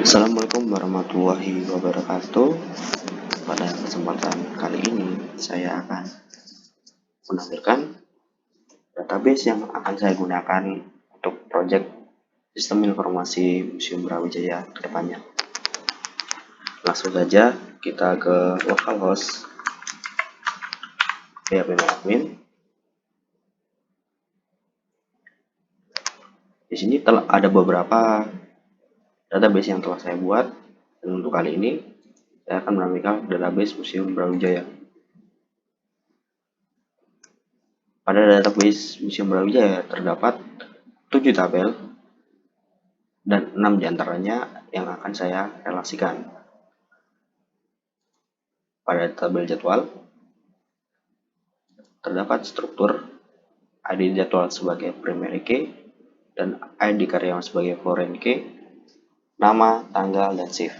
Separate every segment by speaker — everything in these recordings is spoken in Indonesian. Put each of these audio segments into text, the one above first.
Speaker 1: Assalamualaikum warahmatullahi wabarakatuh. Pada kesempatan kali ini saya akan menampilkan database yang akan saya gunakan untuk proyek sistem informasi Museum Brawijaya ke depannya. Langsung saja kita ke localhost PHP admin. Di sini telah ada beberapa database yang telah saya buat, dan untuk kali ini saya akan menampilkan database Museum Brawijaya. Pada database Museum Brawijaya terdapat 7 tabel dan 6 diantaranya yang akan saya relasikan. Pada tabel jadwal terdapat struktur ID jadwal sebagai primary key dan ID karyawan sebagai foreign key, nama, tanggal, dan shift.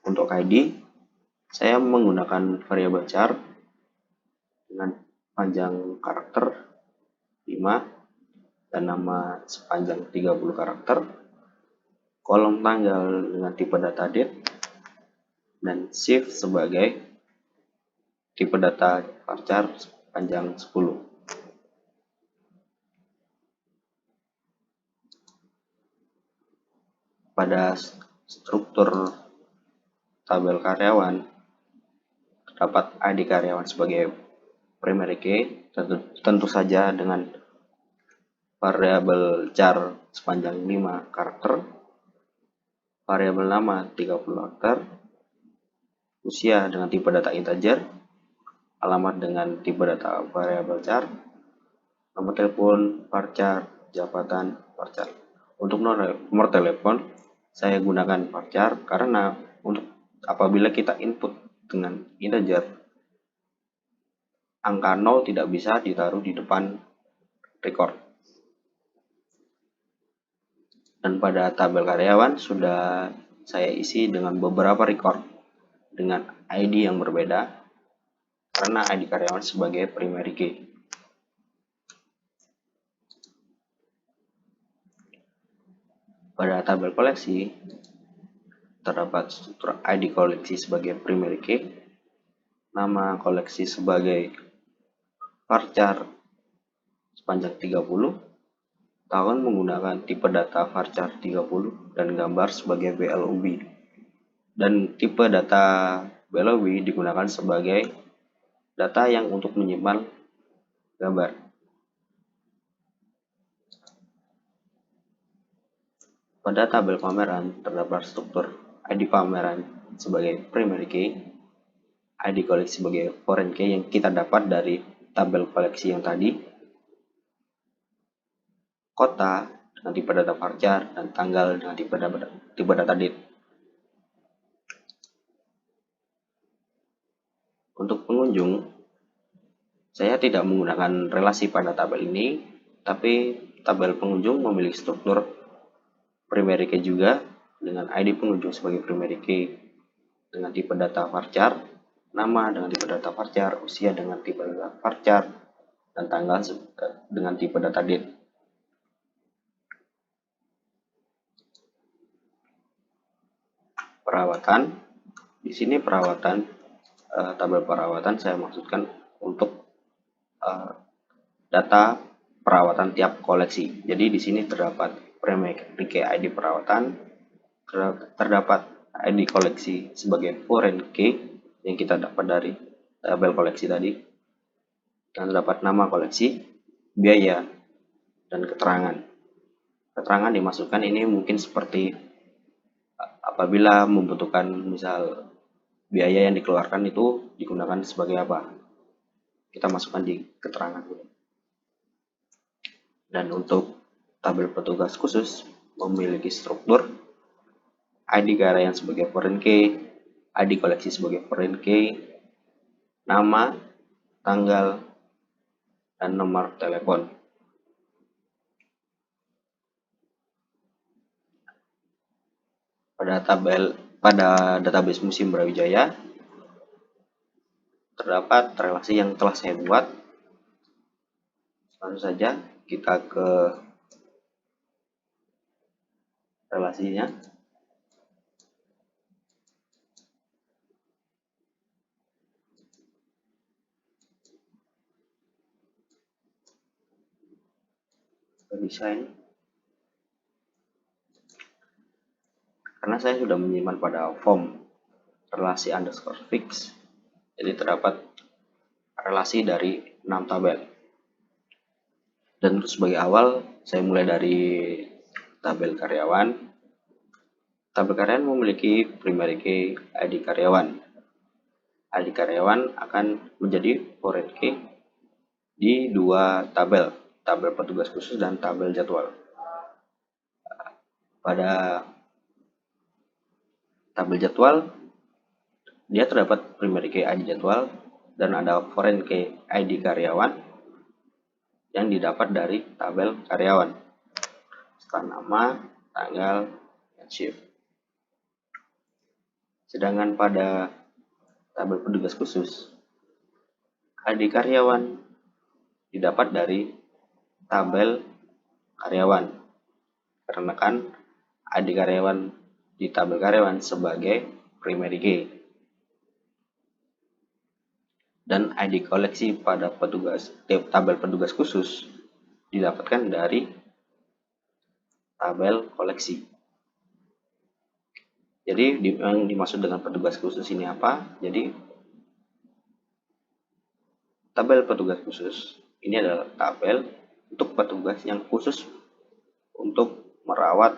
Speaker 1: Untuk ID saya menggunakan variabel char dengan panjang karakter 5 dan nama sepanjang 30 karakter, kolom tanggal dengan tipe data date, dan shift sebagai tipe data varchar panjang 10. Pada struktur tabel karyawan terdapat ID karyawan sebagai primary key, tentu saja dengan variabel char sepanjang 5 karakter, variabel nama 30 karakter, usia dengan tipe data integer, alamat dengan tipe data variabel char, nomor telepon varchar, jabatan varchar. Untuk nomor telepon saya gunakan varchar karena untuk apabila kita input dengan integer, angka 0 tidak bisa ditaruh di depan record. Dan pada tabel karyawan sudah saya isi dengan beberapa record dengan ID yang berbeda karena ID karyawan sebagai primary key. Pada tabel koleksi terdapat struktur ID koleksi sebagai primary key, nama koleksi sebagai varchar sepanjang 30, tahun menggunakan tipe data varchar 30, dan gambar sebagai VLOB. Dan tipe data VLOB digunakan sebagai data yang untuk menyimpan gambar. Pada tabel pameran terdapat struktur ID pameran sebagai primary key, ID koleksi sebagai foreign key yang kita dapat dari tabel koleksi yang tadi, kota dengan tipe data varchar, dan tanggal dengan tipe data date. Untuk pengunjung, saya tidak menggunakan relasi pada tabel ini, tapi tabel pengunjung memiliki struktur primary key juga dengan ID pengunjung sebagai primary key dengan tipe data varchar, nama dengan tipe data varchar, usia dengan tipe data varchar, dan tanggal dengan tipe data date. Perawatan, di sini perawatan tabel perawatan saya maksudkan untuk data perawatan tiap koleksi. Jadi di sini terdapat primary key ID perawatan, terdapat ID koleksi sebagai foreign key yang kita dapat dari tabel koleksi tadi, dan terdapat nama koleksi, biaya, dan keterangan. Keterangan dimasukkan ini mungkin seperti apabila membutuhkan misal biaya yang dikeluarkan itu digunakan sebagai apa, kita masukkan di keterangan ini. Dan untuk tabel petugas khusus memiliki struktur ID karyawan sebagai foreign key, ID koleksi sebagai foreign key, nama, tanggal, dan nomor telepon. Pada database Museum Brawijaya terdapat relasi yang telah saya buat. Langsung saja kita ke relasinya. desain. Karena saya sudah menyimpan pada form relasi underscore fix, jadi terdapat relasi dari 6 tabel. Dan untuk sebagai awal, saya mulai dari tabel karyawan. Tabel karyawan memiliki primary key ID karyawan. ID karyawan akan menjadi foreign key di dua tabel, tabel petugas khusus dan tabel jadwal. Pada tabel jadwal, dia terdapat primary key ID jadwal dan ada foreign key ID karyawan yang didapat dari tabel karyawan, serta nama, tanggal, dan shift. Sedangkan pada tabel petugas khusus, ID karyawan didapat dari tabel karyawan, karena kan ID karyawan di tabel karyawan sebagai primary key, dan ID koleksi pada tabel petugas khusus didapatkan dari tabel koleksi. Jadi yang dimaksud dengan petugas khusus ini apa? Jadi tabel petugas khusus ini adalah tabel untuk petugas yang khusus untuk merawat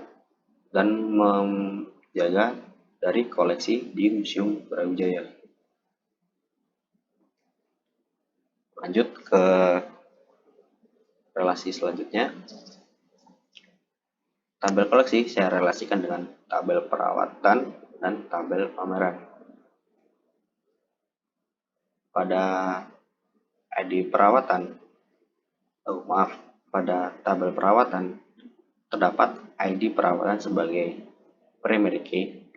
Speaker 1: dan menjaga dari koleksi di Museum Brawijaya. Lanjut ke relasi selanjutnya. Tabel koleksi saya relasikan dengan tabel perawatan dan tabel pameran. Pada ID perawatan, pada tabel perawatan terdapat ID perawatan sebagai primary key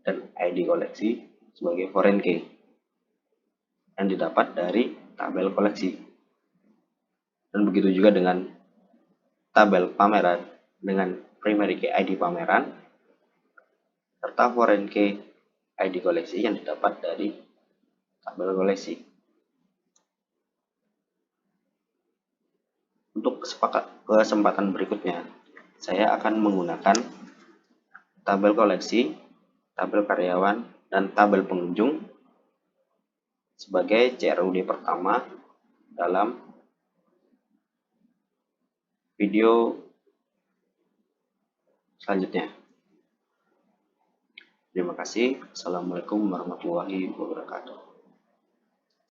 Speaker 1: dan ID koleksi sebagai foreign key yang didapat dari tabel koleksi. Dan begitu juga dengan tabel pameran dengan primary key ID pameran serta foreign key ID koleksi yang didapat dari tabel koleksi. Untuk kesempatan berikutnya, saya akan menggunakan tabel koleksi, tabel karyawan, dan tabel pengunjung sebagai CRUD pertama dalam video selanjutnya. Terima kasih. Assalamualaikum warahmatullahi wabarakatuh.